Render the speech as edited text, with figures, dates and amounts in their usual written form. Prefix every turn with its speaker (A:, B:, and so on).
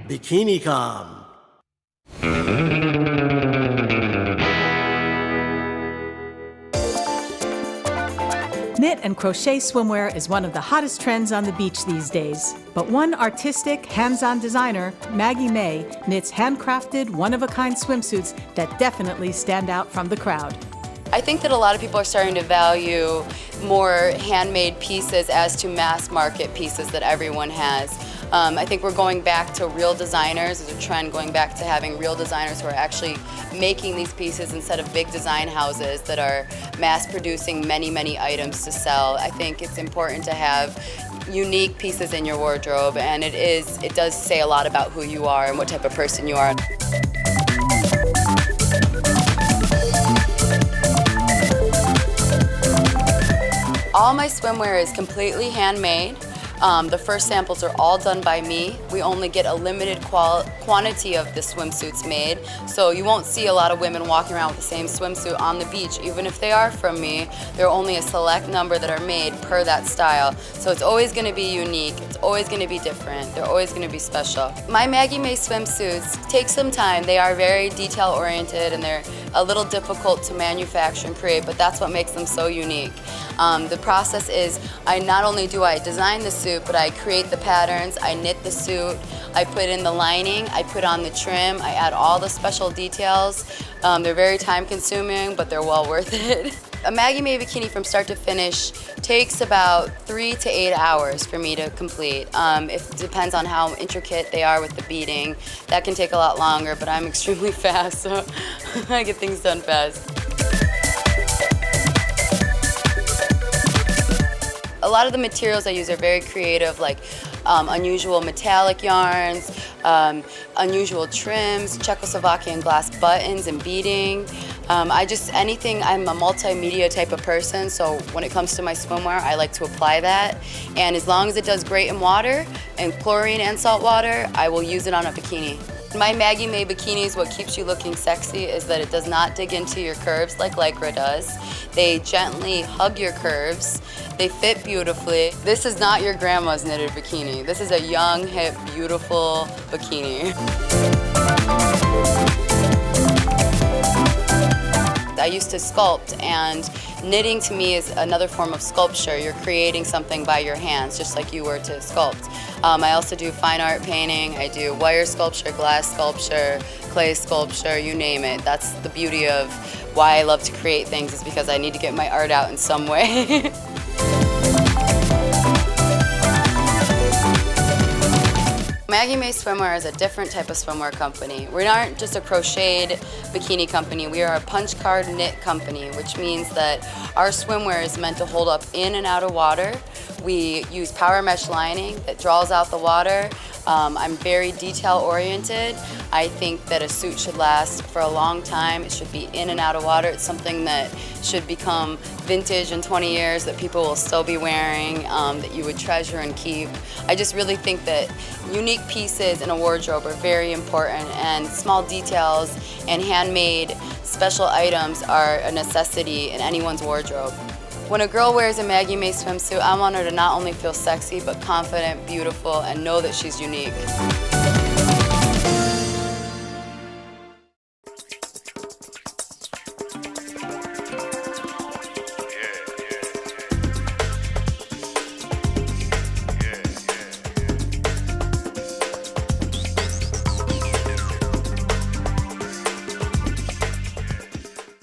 A: Bikinicom.
B: Knit and crochet swimwear is one of the hottest trends on the beach these days. But one artistic, hands-on designer, Maggie May, knits handcrafted, one-of-a-kind swimsuits that definitely stand out from the crowd.
C: I think that a lot of people are starting to value more handmade pieces as to mass market pieces that everyone has. I think we're going back to real designers. There's a trend going back to having real designers who are actually making these pieces instead of big design houses that are mass producing many, many items to sell. I think it's important to have unique pieces in your wardrobe, and it does say a lot about who you are and what type of person you are. All my swimwear is completely handmade. The first samples are all done by me. We only get a limited quantity of the swimsuits made, so you won't see a lot of women walking around with the same swimsuit on the beach. Even if they are from me, there are only a select number that are made per that style. So it's always going to be unique, it's always going to be different, they're always going to be special. My Maggie May swimsuits take some time. They are very detail oriented and they're a little difficult to manufacture and create, but that's what makes them so unique. The process is, not only do I design the suit, but I create the patterns, I knit the suit, I put in the lining, I put on the trim, I add all the special details. They're very time consuming, but they're well worth it. A Maggie May bikini from start to finish takes about 3 to 8 hours for me to complete. It depends on how intricate they are with the beading. That can take a lot longer, but I'm extremely fast, so I get things done fast. A lot of the materials I use are very creative, like unusual metallic yarns, unusual trims, Czechoslovakian glass buttons and beading. I'm a multimedia type of person, so when it comes to my swimwear, I like to apply that. And as long as it does great in water, and chlorine and salt water, I will use it on a bikini. My Maggie May bikinis, what keeps you looking sexy is that it does not dig into your curves like Lycra does. They gently hug your curves. They fit beautifully. This is not your grandma's knitted bikini. This is a young, hip, beautiful bikini. I used to sculpt, and knitting to me is another form of sculpture. You're creating something by your hands, just like you were to sculpt. I also do fine art painting. I do wire sculpture, glass sculpture, clay sculpture, you name it. That's the beauty of why I love to create things, is because I need to get my art out in some way. Maggie May Swimwear is a different type of swimwear company. We aren't just a crocheted bikini company, we are a punch card knit company, which means that our swimwear is meant to hold up in and out of water. We use power mesh lining that draws out the water. I'm very detail oriented. I think that a suit should last for a long time. It should be in and out of water. It's something that should become vintage in 20 years, that people will still be wearing, that you would treasure and keep. I just really think that unique pieces in a wardrobe are very important, and small details and handmade special items are a necessity in anyone's wardrobe. When a girl wears a Maggie May swimsuit, I want her to not only feel sexy, but confident, beautiful, and know that she's unique.